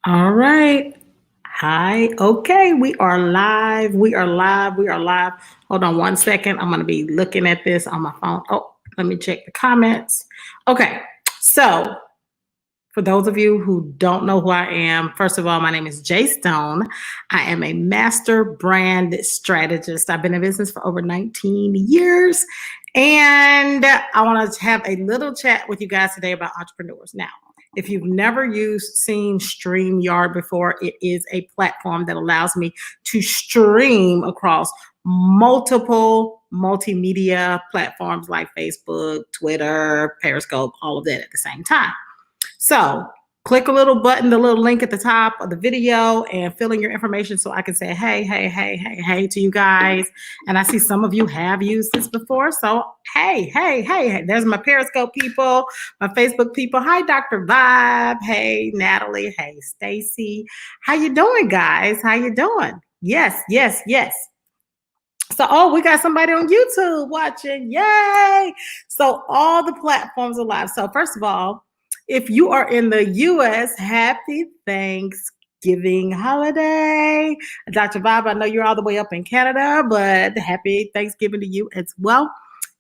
All right. Hi. Okay. We are live. We are live. We are live. Hold on one second. I'm going to be looking at this on my phone. Oh, let me check the comments. Okay. So, for those of you who don't know who I am, first of all, my name is Jay Stone. I am a master brand strategist. I've been in business for over 19 years. And I want to have a little chat with you guys today about entrepreneurs. Now, if you've never seen StreamYard before, it is a platform that allows me to stream across multiple multimedia platforms like Facebook, Twitter, Periscope, all of that at the same time. So click a little button, the little link at the top of the video, and fill in your information so I can say, hey to you guys. And I see some of you have used this before. So, hey, there's my Periscope people, my Facebook people. Hi, Dr. Vibe. Hey, Natalie. Hey, Stacy. How you doing, guys? How you doing? Yes. So, we got somebody on YouTube watching. Yay. So all the platforms are live. So first of all, if you are in the U.S., happy Thanksgiving holiday. Dr. Bob, I know you're all the way up in Canada, but happy Thanksgiving to you as well.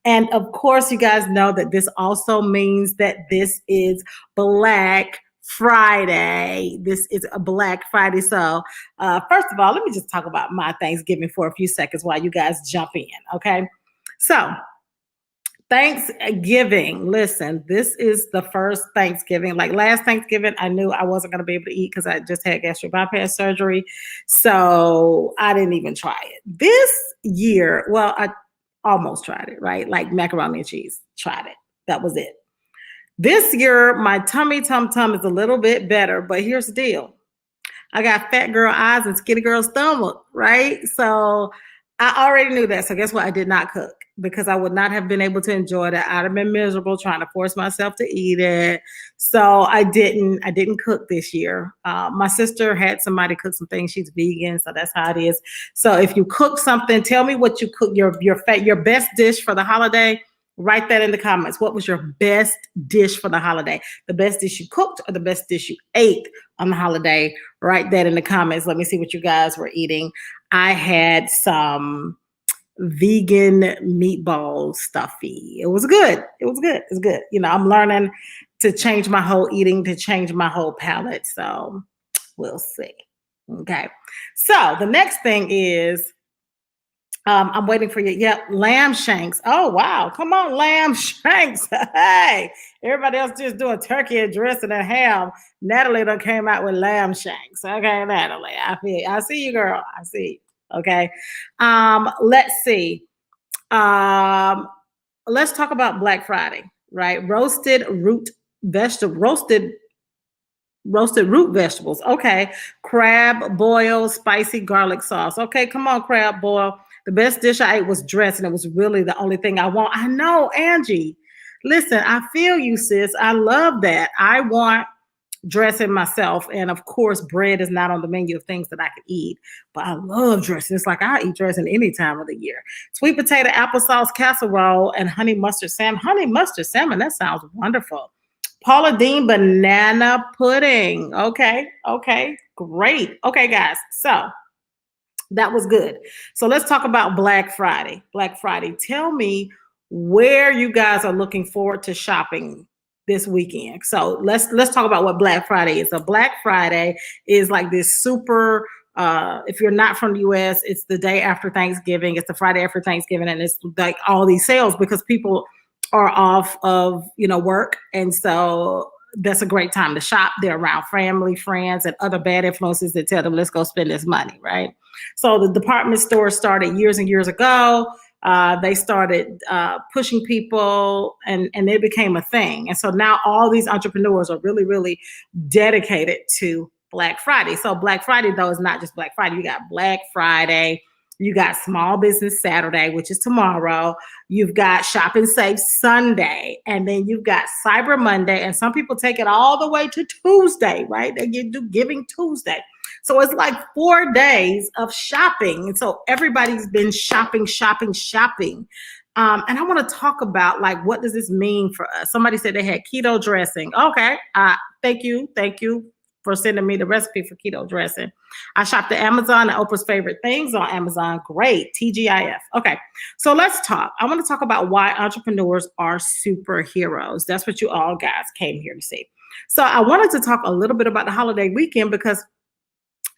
And of course, you guys know that this also means that this is Black Friday. This is a Black Friday. So first of all, let me just talk about my Thanksgiving for a few seconds while you guys jump in, okay? So Thanksgiving. Listen, this is the first Thanksgiving. Like last Thanksgiving, I knew I wasn't going to be able to eat because I just had gastric bypass surgery. So I didn't even try it. This year, well, I almost tried it, right? Like macaroni and cheese, tried it. That was it. This year, my tummy tum is a little bit better, but here's the deal. I got fat girl eyes and skinny girl stomach, right? So I already knew that. So guess what? I did not cook because I would not have been able to enjoy that. I'd have been miserable trying to force myself to eat it. So I didn't cook this year. My sister had somebody cook some things. She's vegan, so that's how it is. So if you cook something, tell me what you cook, your best dish for the holiday. Write that in the comments. What was your best dish for the holiday? The best dish you cooked or the best dish you ate on the holiday? Write that in the comments. Let me see what you guys were eating. I had some vegan meatball stuffy. It was good. It's good. You know, I'm learning to change my whole eating, to change my whole palate. So we'll see. Okay. So the next thing is, I'm waiting for you. Yep, lamb shanks. Oh, wow. Come on, lamb shanks. Hey, everybody else just doing turkey and dressing and ham. Natalie done came out with lamb shanks. Okay, Natalie, I see you, girl. I see. Okay. Let's see. Let's talk about Black Friday, right? Roasted root vegetables. Okay. Crab boil, spicy garlic sauce. Okay, come on, crab boil. The best dish I ate was dressing. It was really the only thing I want. I know, Angie. Listen, I feel you, sis. I love that. I want dressing myself. And of course, bread is not on the menu of things that I could eat. But I love dressing. It's like I eat dressing any time of the year. Sweet potato applesauce casserole and honey mustard salmon. Honey mustard salmon, that sounds wonderful. Paula Deen banana pudding. Okay, great. Okay, guys. So that was good. So let's talk about Black Friday. Black Friday. Tell me where you guys are looking forward to shopping this weekend. So let's talk about what Black Friday is. So Black Friday is like this super, if you're not from the US, it's the day after Thanksgiving. It's the Friday after Thanksgiving, and it's like all these sales because people are off of, work. And so that's a great time to shop. They're around family, friends, and other bad influences that tell them, let's go spend this money, right? So the department stores started years and years ago. They started pushing people, and they became a thing. And so now all these entrepreneurs are really, really dedicated to Black Friday. So Black Friday, though, is not just Black Friday. You got Black Friday. You got Small Business Saturday, which is tomorrow. You've got Shop and Save Sunday. And then you've got Cyber Monday. And some people take it all the way to Tuesday, right? They do Giving Tuesday. So it's like 4 days of shopping. And so everybody's been shopping. And I want to talk about, like, what does this mean for us? Somebody said they had keto dressing. Okay. Thank you for sending me the recipe for keto dressing. I shopped at Amazon and Oprah's favorite things on Amazon. Great. TGIF. Okay. So let's talk. I want to talk about why entrepreneurs are superheroes. That's what you all guys came here to see. So I wanted to talk a little bit about the holiday weekend because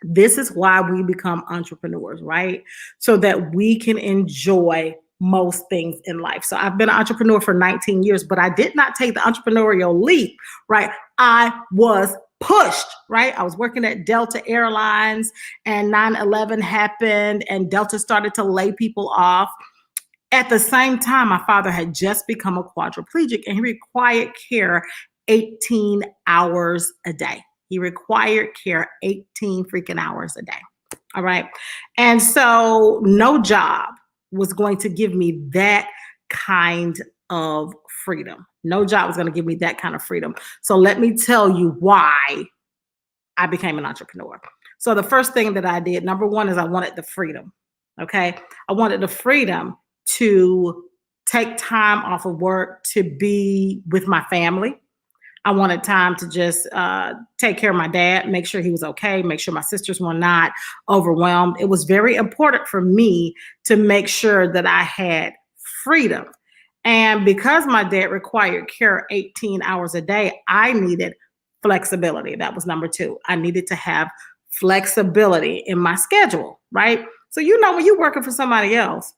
this is why we become entrepreneurs, right? So that we can enjoy most things in life. So I've been an entrepreneur for 19 years, but I did not take the entrepreneurial leap, right? I was pushed, right? I was working at Delta Airlines and 9/11 happened and Delta started to lay people off. At the same time, my father had just become a quadriplegic and he required care 18 hours a day. He required care 18 freaking hours a day. All right. And so no job was going to give me that kind of freedom. No job was going to give me that kind of freedom. So let me tell you why I became an entrepreneur. So the first thing that I did, number one, is I wanted the freedom. Okay. I wanted the freedom to take time off of work to be with my family. I wanted time to just take care of my dad, make sure he was okay, make sure my sisters were not overwhelmed. It was very important for me to make sure that I had freedom. And because my dad required care 18 hours a day, I needed flexibility. That was number two. I needed to have flexibility in my schedule, right? So, when you're working for somebody else,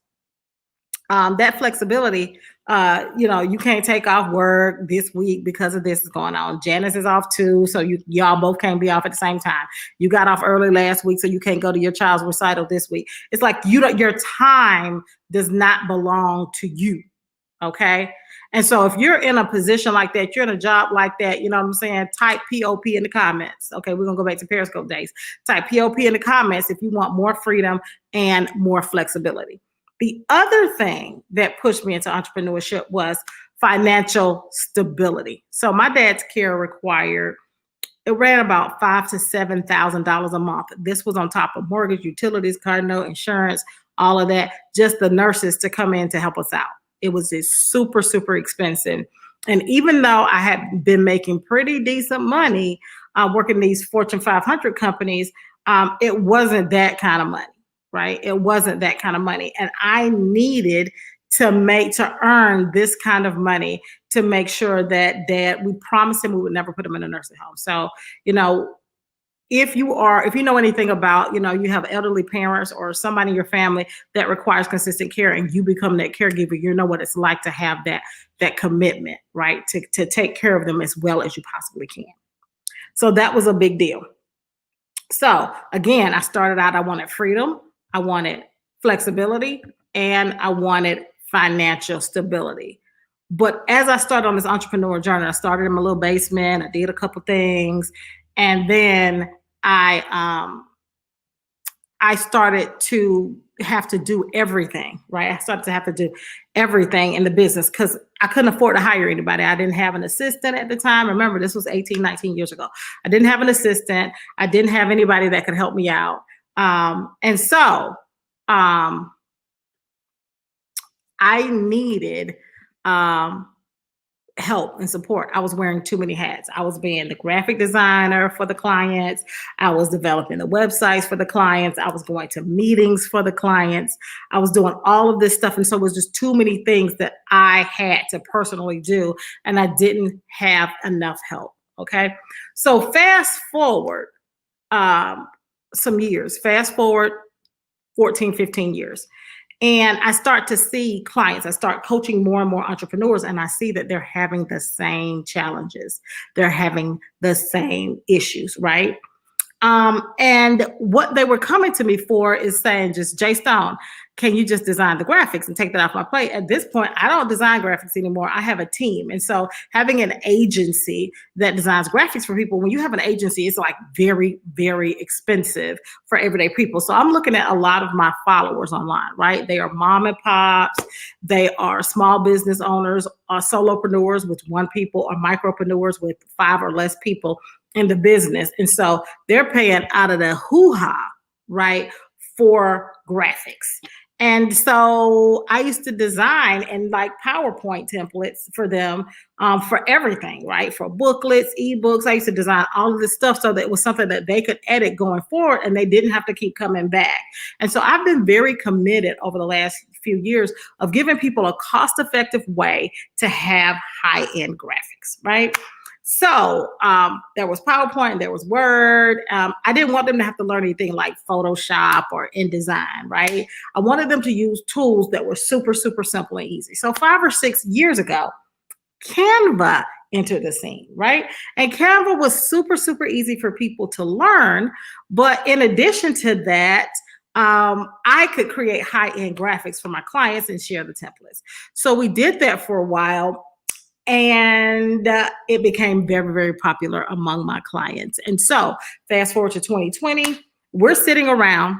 that flexibility, you can't take off work this week because of this is going on. Janice is off too, so y'all both can't be off at the same time. You got off early last week, so you can't go to your child's recital this week. It's like your time does not belong to you, okay? And so if you're in a position like that, you're in a job like that, you know what I'm saying? Type POP in the comments. Okay, we're gonna go back to Periscope days. Type POP in the comments if you want more freedom and more flexibility. The other thing that pushed me into entrepreneurship was financial stability. So my dad's care it ran about $5,000 to $7,000 a month. This was on top of mortgage, utilities, car note, insurance, all of that, just the nurses to come in to help us out. It was just super, super expensive. And even though I had been making pretty decent money working these Fortune 500 companies, it wasn't that kind of money. Right? It wasn't that kind of money. And I needed to earn this kind of money to make sure that Dad, we promised him we would never put him in a nursing home. So, if you know anything about, you have elderly parents or somebody in your family that requires consistent care and you become that caregiver, you know what it's like to have that commitment, right? To take care of them as well as you possibly can. So that was a big deal. So again, I started out, I wanted freedom. I wanted flexibility and I wanted financial stability. But as I started on this entrepreneur journey, I started in my little basement. I did a couple things. And then I started to have to do everything, right? I started to have to do everything in the business because I couldn't afford to hire anybody. I didn't have an assistant at the time. Remember, this was 18, 19 years ago. I didn't have an assistant. I didn't have anybody that could help me out. And so I needed help and support. I was wearing too many hats. I was being the graphic designer for the clients. I was developing the websites for the clients. I was going to meetings for the clients. I was doing all of this stuff. And so it was just too many things that I had to personally do. And I didn't have enough help. Okay. So fast forward some years, fast forward 14, 15 years. And I start to see clients, I start coaching more and more entrepreneurs, and I see that they're having the same challenges. They're having the same issues, right? And what they were coming to me for is saying, just Jay Stone, can you just design the graphics and take that off my plate? At this point, I don't design graphics anymore. I have a team. And so having an agency that designs graphics for people, when you have an agency, it's like very, very expensive for everyday people. So I'm looking at a lot of my followers online, right? They are mom and pops. They are small business owners, or solopreneurs with one people, or micropreneurs with 5 or less people in the business. And so they're paying out of the hoo-ha, right, for graphics. And so I used to design and like PowerPoint templates for them for everything, right? For booklets, ebooks. I used to design all of this stuff so that it was something that they could edit going forward and they didn't have to keep coming back. And so I've been very committed over the last few years of giving people a cost-effective way to have high-end graphics, right? So there was PowerPoint, there was Word. I didn't want them to have to learn anything like Photoshop or InDesign, right? I wanted them to use tools that were super, super simple and easy. So 5 or 6 years ago, Canva entered the scene, right? And Canva was super, super easy for people to learn. But in addition to that, I could create high-end graphics for my clients and share the templates. So we did that for a while. And it became very, very popular among my clients. And so fast forward to 2020, we're sitting around.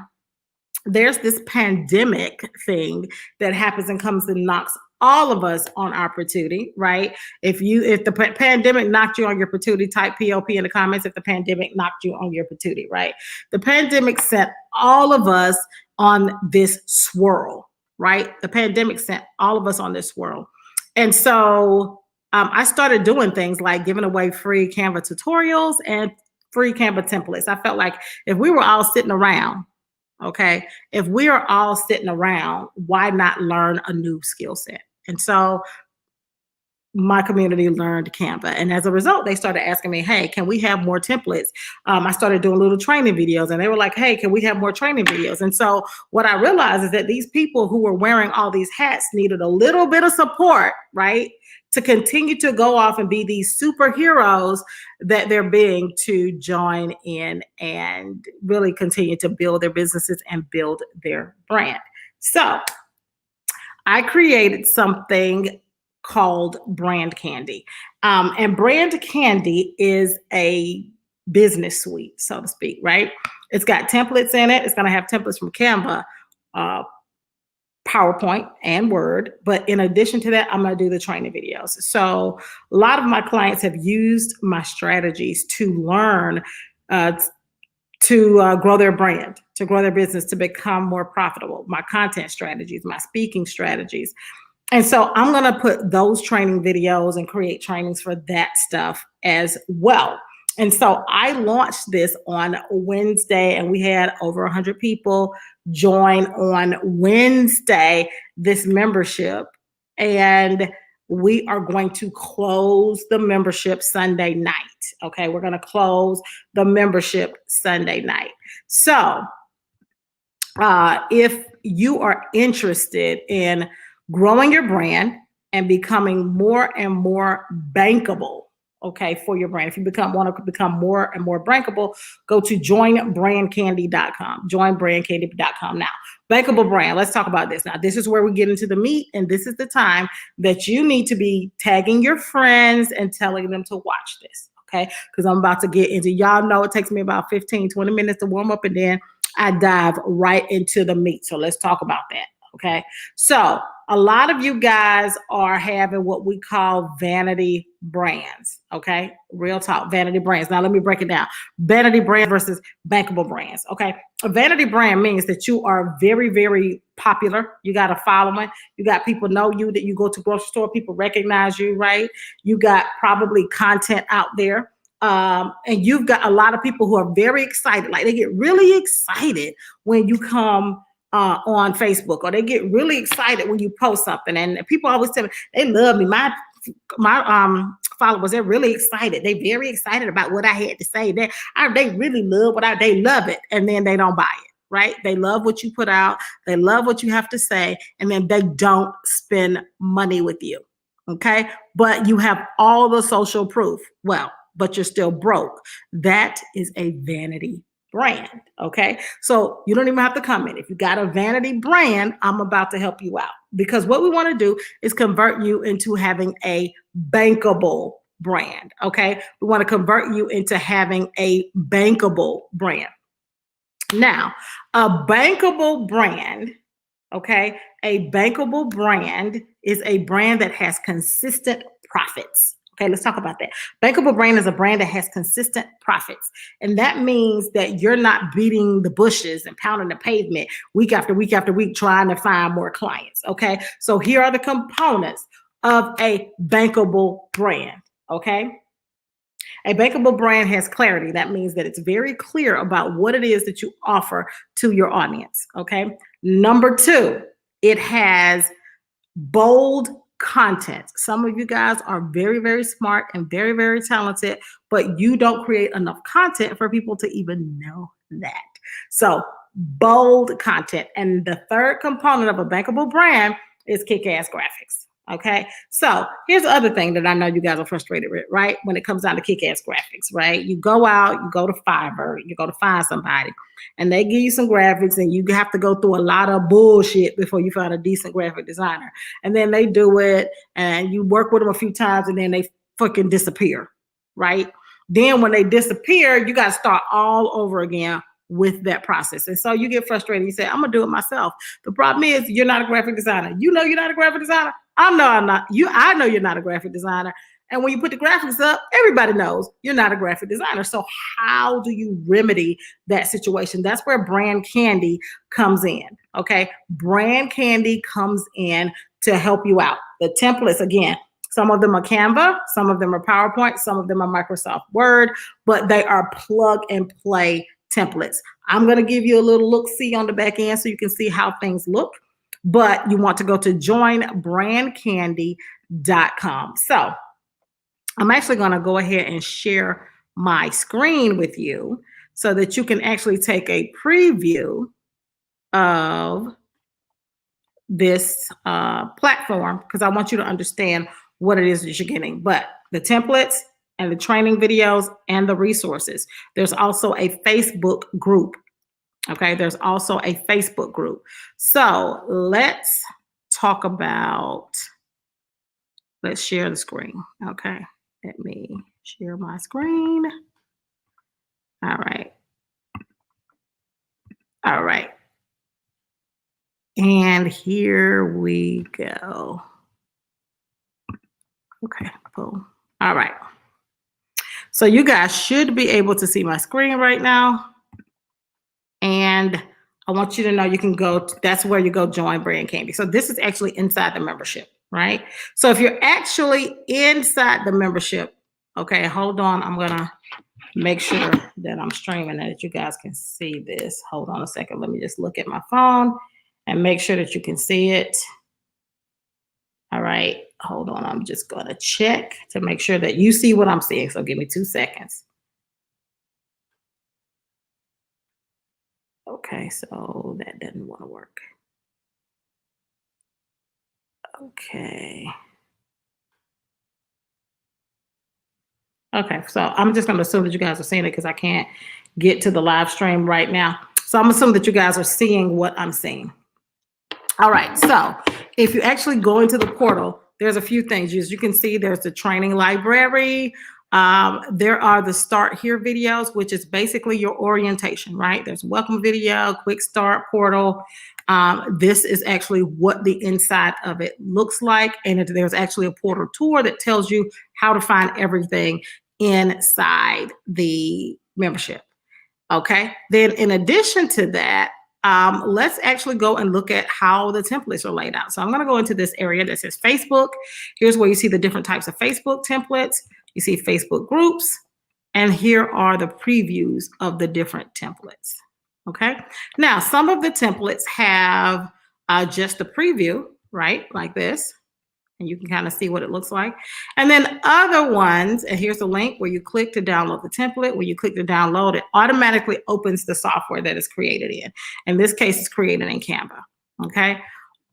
There's this pandemic thing that happens and comes and knocks all of us on our patootie, right? If the pandemic knocked you on your patootie, type POP in the comments if the pandemic knocked you on your patootie, right? The pandemic sent all of us on this swirl, right? The pandemic sent all of us on this swirl. And so I started doing things like giving away free Canva tutorials and free Canva templates. I felt like if we were all sitting around, okay, if we are all sitting around, why not learn a new skill set? And so my community learned Canva. And as a result, they started asking me, hey, can we have more templates? I started doing little training videos and they were like, hey, can we have more training videos? And so what I realized is that these people who were wearing all these hats needed a little bit of support, right? To continue to go off and be these superheroes that they're being to join in and really continue to build their businesses and build their brand. So I created something called Brand Candy. And Brand Candy is a business suite, so to speak, right? It's got templates in it. It's going to have templates from Canva, PowerPoint and Word. But in addition to that, I'm going to do the training videos. So a lot of my clients have used my strategies to learn to grow their brand, to grow their business, to become more profitable, my content strategies, my speaking strategies. And so I'm going to put those training videos and create trainings for that stuff as well. And so I launched this on Wednesday and we had over 100 people join on Wednesday, this membership. And we are going to close the membership Sunday night. Okay, we're going to close the membership Sunday night. So if you are interested in growing your brand and becoming more and more bankable, okay, for your brand. If you want to become more and more bankable, go to joinbrandcandy.com. Joinbrandcandy.com now. Bankable brand. Let's talk about this. Now, this is where we get into the meat, and this is the time that you need to be tagging your friends and telling them to watch this, okay? Because I'm about to get into, y'all know it takes me about 15, 20 minutes to warm up, and then I dive right into the meat. So let's talk about that, okay? So a lot of you guys are having what we call vanity brands, okay? Real talk, vanity brands. Now, let me break it down. Vanity brand versus bankable brands, okay? A vanity brand means that you are very, very popular. You got a following. You got people know you, that you go to grocery store, people recognize you, right? You got probably content out there. And you've got a lot of people who are very excited. Like they get really excited when you come on Facebook, or they get really excited when you post something. And people always tell me they love me. My followers, they're really excited. They're very excited about what I had to say. They really love they love it, and then they don't buy it, right? They love what you put out. They love what you have to say, and then they don't spend money with you, okay? But you have all the social proof. Well, but you're still broke. That is a vanity brand, okay? So you don't even have to comment. If you got a vanity brand, I'm about to help you out, because what we want to do is convert you into having a bankable brand, okay? We want to convert you into having a bankable brand. Now, a bankable brand, okay? A bankable brand is a brand that has consistent profits. Okay, let's talk about that. Bankable brand is a brand that has consistent profits. And that means that you're not beating the bushes and pounding the pavement week after week after week trying to find more clients. Okay, so here are the components of a bankable brand. Okay, a bankable brand has clarity. That means that it's very clear about what it is that you offer to your audience. Okay, number two, it has bold content. Some of you guys are very, very smart and very, very talented, but you don't create enough content for people to even know that. So, bold content. And the third component of a bankable brand is kick-ass graphics. Okay, so here's the other thing that I know you guys are frustrated with, right? When it comes down to kick-ass graphics, right? You go out, you go to Fiverr, you go to find somebody, and they give you some graphics, and you have to go through a lot of bullshit before you find a decent graphic designer. And then they do it, and you work with them a few times, and then they fucking disappear, right? Then when they disappear, you got to start all over again with that process. And so you get frustrated. You say, I'm gonna do it myself. The problem is you're not a graphic designer. You know you're not a graphic designer. I know I'm not. I know you're not a graphic designer. And when you put the graphics up, everybody knows you're not a graphic designer. So how do you remedy that situation? That's where Brand Candy comes in. Okay. Brand Candy comes in to help you out. The templates, again, some of them are Canva, some of them are PowerPoint, some of them are Microsoft Word, but they are plug and play templates. I'm going to give you a little look-see on the back end so you can see how things look, but you want to go to joinbrandcandy.com. So I'm actually going to go ahead and share my screen with you so that you can actually take a preview of this platform, because I want you to understand what it is that you're getting. But the templates and the training videos and the resources. There's also a Facebook group. Okay, there's also a Facebook group. So let's talk about, let's share the screen. Okay, let me share my screen. All right. All right. And here we go. Okay, boom. All right. So you guys should be able to see my screen right now. And I want you to know you can go, that's where you go join Brand Candy. So this is actually inside the membership, right? So if you're actually inside the membership, okay, hold on. I'm going to make sure that I'm streaming and that you guys can see this. Hold on a second. Let me just look at my phone and make sure that you can see it. All right, hold on. I'm just going to check to make sure that you see what I'm seeing. So give me 2 seconds. Okay, so that doesn't want to work. Okay. Okay, so I'm just going to assume that you guys are seeing it because I can't get to the live stream right now. So I'm assuming that you guys are seeing what I'm seeing. All right, so if you actually go into the portal, there's a few things. As you can see, there's the training library. There are the start here videos, which is basically your orientation, right? There's welcome video, quick start portal. This is actually what the inside of it looks like. And there's actually a portal tour that tells you how to find everything inside the membership. Okay. Then in addition to that, let's actually go and look at how the templates are laid out. So I'm going to go into this area that says Facebook. Here's where you see the different types of Facebook templates. You see Facebook groups, and here are the previews of the different templates. Okay. Now, some of the templates have just a preview, right? Like this. And you can kind of see what it looks like. And then other ones, and here's a link where you click to download the template. When you click to download, it automatically opens the software that is created in. In this case, it's created in Canva. Okay.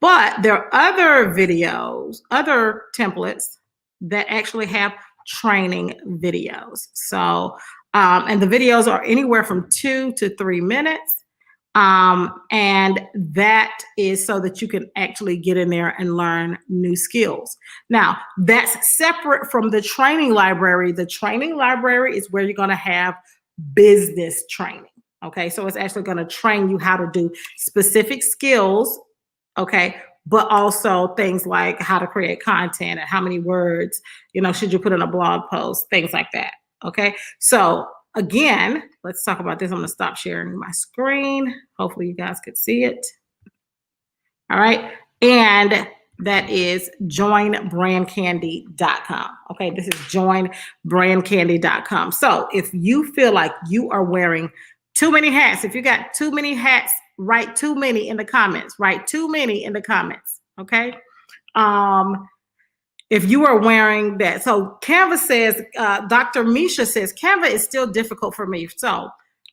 But there are other videos, other templates that actually have training videos. So, and the videos are anywhere from 2 to 3 minutes. And that is so that you can actually get in there and learn new skills. Now, that's separate from the training library. The training library is where you're going to have business training. Okay, so it's actually going to train you how to do specific skills, okay, But also things like how to create content and how many words, should you put in a blog post, things like that. Okay. So again, let's talk about this. I'm going to stop sharing my screen. Hopefully you guys could see it. All right. And that is joinbrandcandy.com. Okay. This is joinbrandcandy.com. So if you feel like you are wearing too many hats, if you got too many hats, write too many in the comments. Write too many in the comments. Okay. If you are wearing that. So Canva says, Dr. Misha says, Canva is still difficult for me. So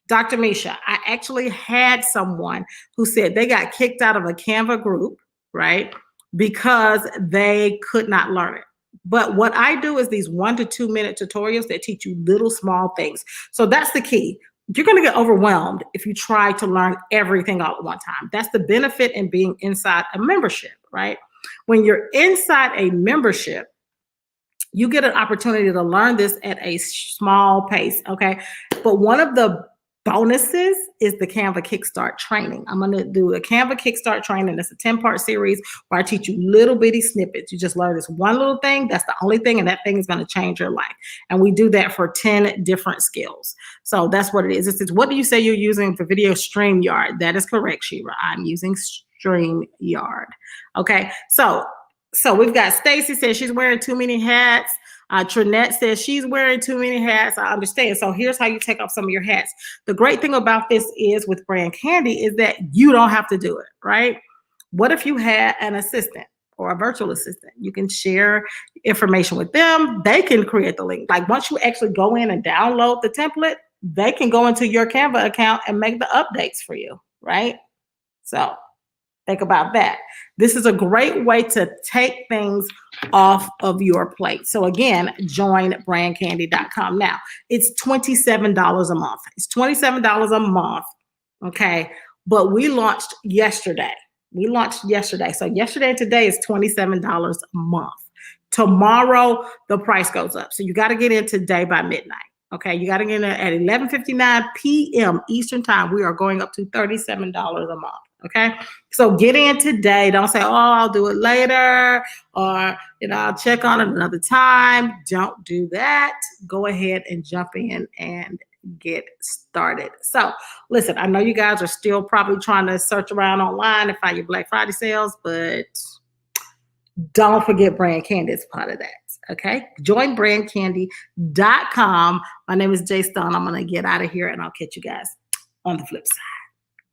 Dr. Misha, I actually had someone who said they got kicked out of a Canva group, right? Because they could not learn it. But what I do is these 1 to 2 minute tutorials that teach you little small things. So that's the key. You're going to get overwhelmed if you try to learn everything all at one time. That's the benefit in being inside a membership, right? When you're inside a membership, you get an opportunity to learn this at a small pace, okay? But one of the bonuses is the Canva Kickstart training. I'm going to do a Canva Kickstart training. It's a 10-part series where I teach you little bitty snippets. You just learn this one little thing. That's the only thing, and that thing is going to change your life. And we do that for 10 different skills. So that's what it is. It says, what do you say you're using for video? StreamYard. That is correct, Shira. I'm using StreamYard. Okay. So we've got Stacy says she's wearing too many hats. Trinette says she's wearing too many hats. I understand. So here's how you take off some of your hats. The great thing about this is with Brand Candy is that you don't have to do it, right? What if you had an assistant or a virtual assistant? You can share information with them. They can create the link. Like once you actually go in and download the template, they can go into your Canva account and make the updates for you, right? So think about that. This is a great way to take things off of your plate. So again, joinbrandcandy.com. Now, it's $27 a month. It's $27 a month, okay? But we launched yesterday. So yesterday and today is $27 a month. Tomorrow, the price goes up. So you got to get in today by midnight. Okay, you got to get in at 11:59 p.m. Eastern time. We are going up to $37 a month. Okay, so get in today. Don't say, oh, I'll do it later, or I'll check on it another time. Don't do that. Go ahead and jump in and get started. So listen, I know you guys are still probably trying to search around online and find your Black Friday sales, but don't forget Brand Candy is part of that. Okay, joinbrandcandy.com. My name is Jay Stone. I'm going to get out of here and I'll catch you guys on the flip side.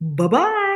Bye-bye.